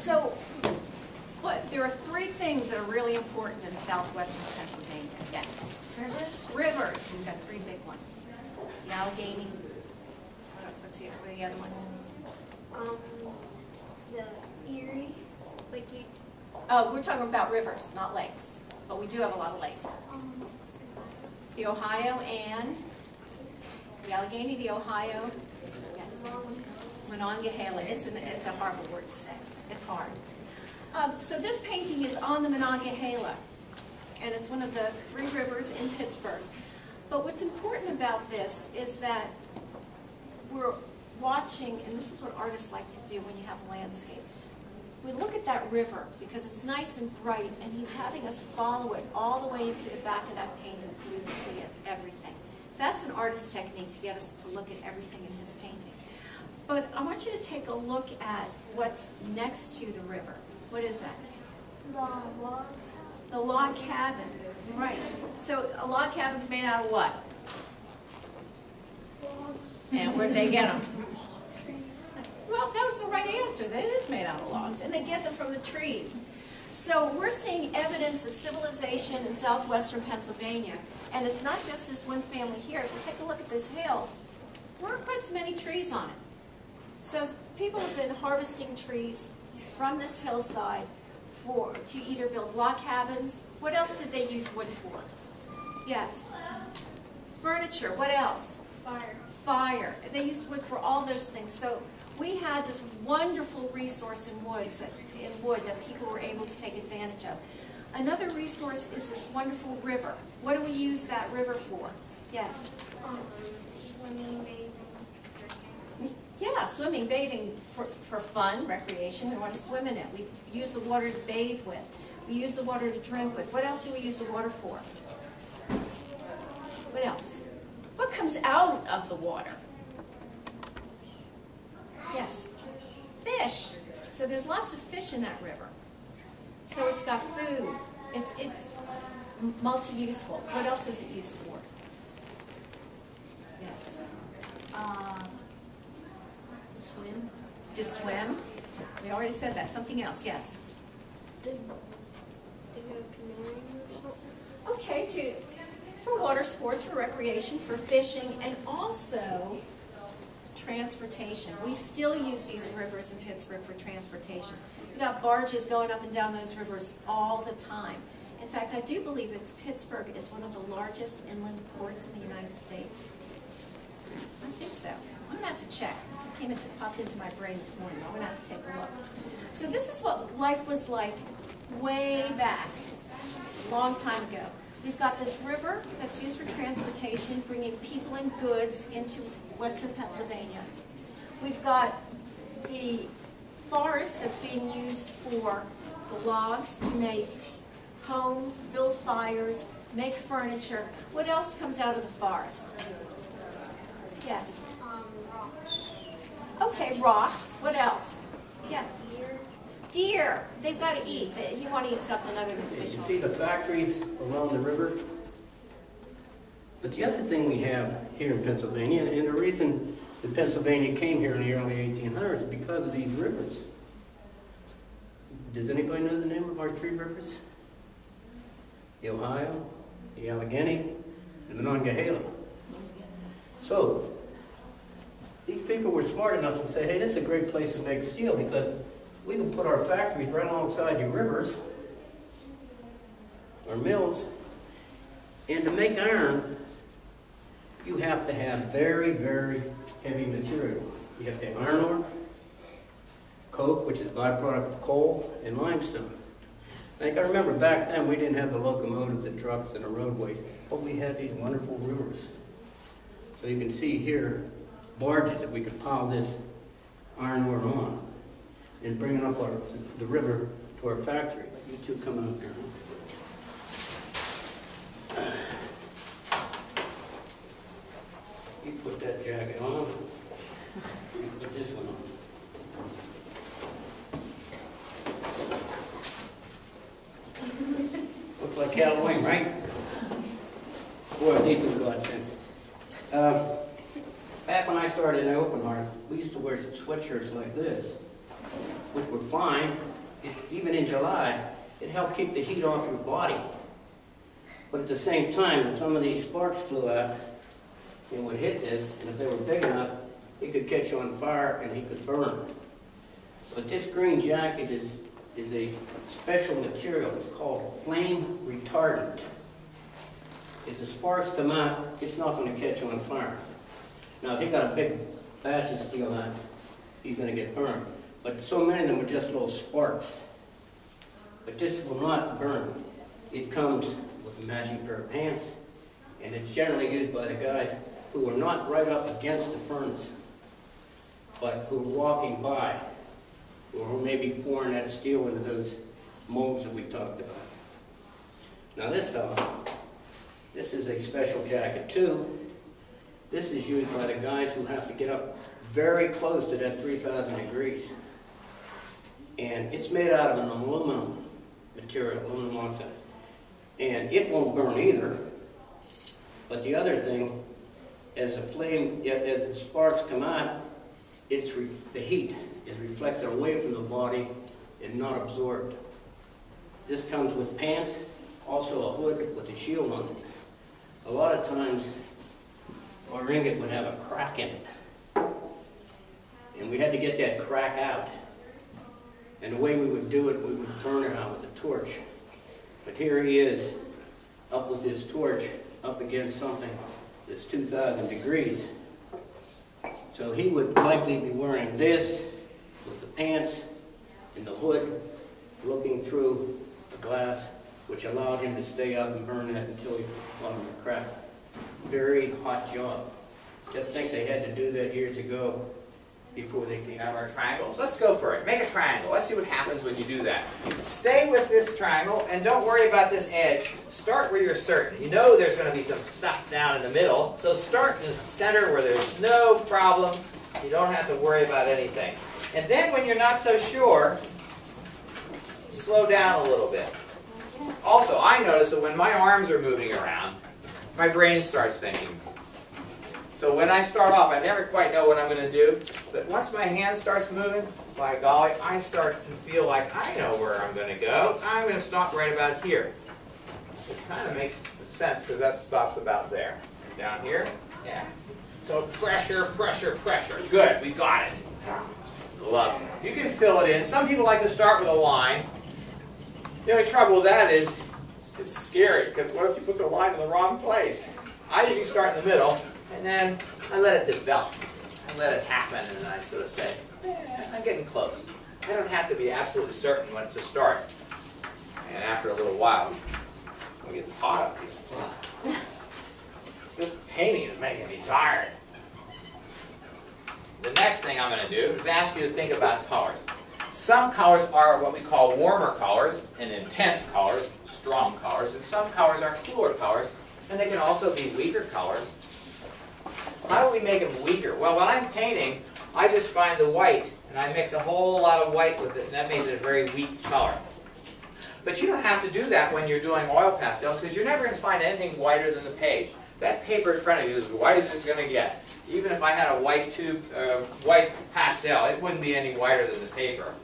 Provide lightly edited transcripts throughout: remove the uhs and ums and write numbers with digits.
So, there are three things that are really important in southwestern Pennsylvania. Yes? Rivers? Rivers. We've got three big ones. The Allegheny. Let's see, what are the other ones? The Erie. Like you. Oh, we're talking about rivers, not lakes. But we do have a lot of lakes. The Ohio and the Allegheny, the Ohio. Yes. Monongahela. It's a horrible word to say. It's hard. So this painting is on the Monongahela, and it's one of the three rivers in Pittsburgh. But what's important about this is that we're watching, and this is what artists like to do when you have a landscape. We look at that river because it's nice and bright, and he's having us follow it all the way into the back of that painting so we can see it, everything. That's an artist's technique to get us to look at everything in his painting. But I want you to take a look at what's next to the river. What is that? The log cabin. Right. So a log cabin's made out of what? Logs. And where did they get them? Well, that was the right answer. That is made out of logs, and they get them from the trees. So we're seeing evidence of civilization in southwestern Pennsylvania, and it's not just this one family here. If you take a look at this hill, there aren't quite so many trees on it. So people have been harvesting trees from this hillside to either build log cabins. What else did they use wood for? Yes. Furniture. What else? Fire. Fire. They used wood for all those things. So we had this wonderful resource in wood that people were able to take advantage of. Another resource is this wonderful river. What do we use that river for? Yes? Swimming, bathing, drinking. Yeah, swimming, bathing for fun, recreation. We want to swim in it. We use the water to bathe with. We use the water to drink with. What else do we use the water for? What else? What comes out of the water? Yes? Fish. So there's lots of fish in that river. So it's got food. It's multi-useful. What else is it used for? Yes? To swim. To swim. We already said that. Something else. Yes? To go canoeing or something. Okay, for water sports, for recreation, for fishing, and also transportation. We still use these rivers in Pittsburgh for transportation. We've got barges going up and down those rivers all the time. In fact, I do believe that Pittsburgh is one of the largest inland ports in the United States. I think so. I'm going to have to check. It popped into my brain this morning. I'm going to have to take a look. So this is what life was like way back, a long time ago. We've got this river that's used for transportation, bringing people and goods into western Pennsylvania. We've got the forest that's being used for the logs to make homes, build fires, make furniture. What else comes out of the forest? Yes? Rocks. Okay, rocks. What else? Yes? Deer. Deer. They've got to eat. You want to eat something other than fish. You see the factories along the river? But the other thing we have here in Pennsylvania, and the reason that Pennsylvania came here in the early 1800s is because of these rivers. Does anybody know the name of our three rivers? The Ohio, the Allegheny, and the Monongahela. So, these people were smart enough to say, hey, this is a great place to make steel because we can put our factories right alongside the rivers, our mills, and to make iron, you have to have very, very heavy materials. You have to have iron ore, coke, which is a byproduct of coal, and limestone. Now you got to remember, back then we didn't have the locomotives, the trucks, and the roadways, but we had these wonderful rivers. So you can see here, barges that we could pile this iron ore on and bring it up the river to our factories. You two come out here. You put that jacket on. You put this one on. Looks like Halloween, right? Boy, these are godsends. Back when I started in Open Hearth, we used to wear sweatshirts like this. which were fine, even in July, it helped keep the heat off your body. But at the same time, if some of these sparks flew out and would hit this, and if they were big enough, it could catch on fire and he could burn. But this green jacket is a special material. It's called flame retardant. If the sparks come out, it's not going to catch on fire. Now, if he got a big batch of steel on, he's going to get burned. But so many of them are just little sparks. But this will not burn. It comes with a matching pair of pants, and it's generally used by the guys who are not right up against the furnace, but who are walking by, or maybe pouring that steel into those molds that we talked about. Now this fellow, this is a special jacket too. This is used by the guys who have to get up very close to that 3,000 degrees. And it's made out of an aluminum material, aluminum oxide. And it won't burn either. But the other thing, as the sparks come out, the heat is reflected away from the body and not absorbed. This comes with pants, also a hood with a shield on it. A lot of times, our ingot would have a crack in it. And we had to get that crack out. And the way we would do it, we would burn it out with a torch. But here he is, up with his torch, up against something that's 2,000 degrees. So he would likely be wearing this with the pants and the hood, looking through the glass, which allowed him to stay up and burn that until he bottomed the crack. Very hot job. Just think they had to do that years ago before they came. Have our triangles. Let's go for it. Make a triangle. Let's see what happens when you do that. Stay with this triangle and don't worry about this edge. Start where you're certain. You know there's going to be some stuff down in the middle, so start in the center where there's no problem. You don't have to worry about anything. And then when you're not so sure, slow down a little bit. Also, I notice that when my arms are moving around, my brain starts thinking. So when I start off, I never quite know what I'm going to do, but once my hand starts moving, by golly, I start to feel like I know where I'm going to go. I'm going to stop right about here. It kind of makes sense because that stops about there. Down here, yeah. So pressure, pressure, pressure. Good, we got it. Love it. You can fill it in. Some people like to start with a line. The only trouble with that is it's scary because what if you put the line in the wrong place? I usually start in the middle. And then I let it develop. I let it happen, and then I sort of say, I'm getting close. I don't have to be absolutely certain when to start. And after a little while, we get hot up here. This painting is making me tired. The next thing I'm going to do is ask you to think about colors. Some colors are what we call warmer colors and intense colors, strong colors, and some colors are cooler colors, and they can also be weaker colors. How do we make them weaker? Well, when I'm painting, I just find the white, and I mix a whole lot of white with it, and that makes it a very weak color. But you don't have to do that when you're doing oil pastels, because you're never going to find anything whiter than the page. That paper in front of you is as white as it's going to get. Even if I had a white tube, white pastel, it wouldn't be any whiter than the paper.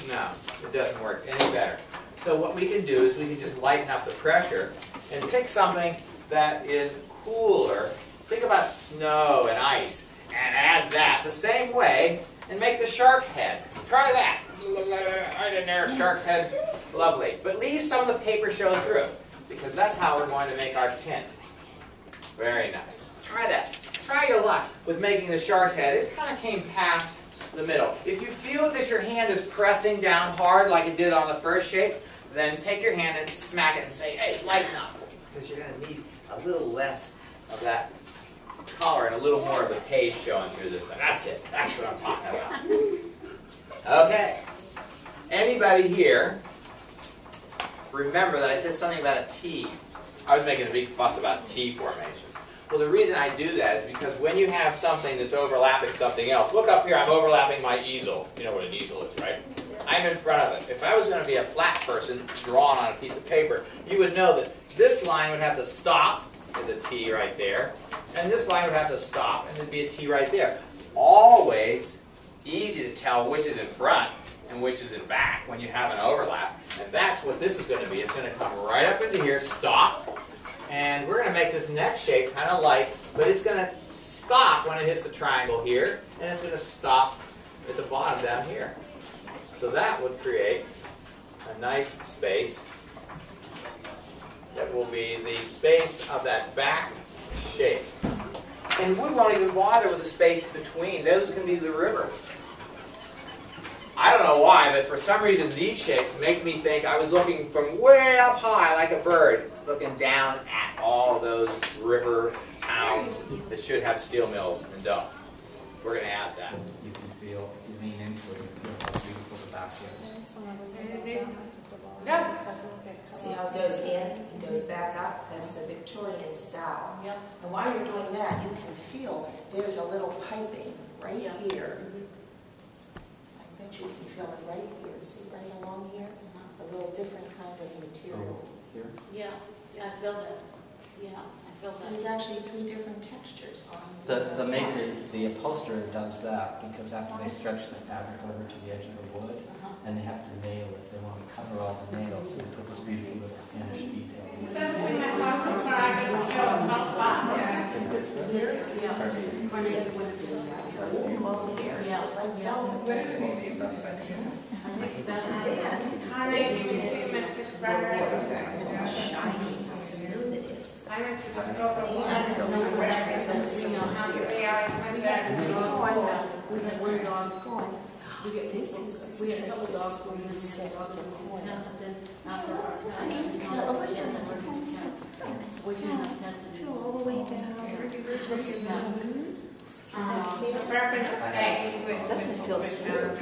No, it doesn't work any better. So what we can do is we can just lighten up the pressure and pick something that is cooler. Think about snow and ice and add that the same way and make the shark's head. Try that. Right in there, shark's head. Lovely. But leave some of the paper show through because that's how we're going to make our tint. Very nice. Try that. Try your luck with making the shark's head. It kind of came past the middle. If you feel that your hand is pressing down hard like it did on the first shape, then take your hand and smack it and say, hey, lighten up. Because you're going to need a little less of that color and a little more of the page showing through this one. That's it. That's what I'm talking about. Okay. Anybody here remember that I said something about a T? I was making a big fuss about T formation. Well, the reason I do that is because when you have something that's overlapping something else, look up here, I'm overlapping my easel. You know what an easel is, right? I'm in front of it. If I was going to be a flat person drawn on a piece of paper, you would know that this line would have to stop. There's a T right there. And this line would have to stop, and there'd be a T right there. Always easy to tell which is in front. and which is in back when you have an overlap. And that's what this is going to be. It's going to come right up into here, stop, and we're going to make this neck shape kind of like, but it's going to stop when it hits the triangle here, and it's going to stop at the bottom down here. So that would create a nice space that will be the space of that back shape. And we won't even bother with the space between. Those can be the river. I don't know why, but for some reason these shapes make me think I was looking from way up high like a bird, looking down at all those river towns that should have steel mills and don't. We're going to add that. You can feel, if you lean into it, you feel how beautiful the back is. See how it goes in and goes back up? That's the Victorian style. Yep. And while you're doing that, you can feel there's a little piping right here. I bet you can feel it right here. See, right along here? A little different kind of material. Here? Yeah, I feel that. Yeah, I feel So that. there's actually 3 different textures on The maker, the upholsterer does that because after they stretch the fabric over to the edge of the wood, and they have to nail it, they want to cover all the nails, so they put this beautiful little finished detail. all here. Yeah. It's like velvet. Shiny, how smooth it is. I went to the store for And I don't know what you feel is $3 on here. hours. Oh, I know. We had one dog. Go on. This is where you sit in the corner. Feel over here. Down. Feel all the way down. Smooth. Doesn't it feel smooth?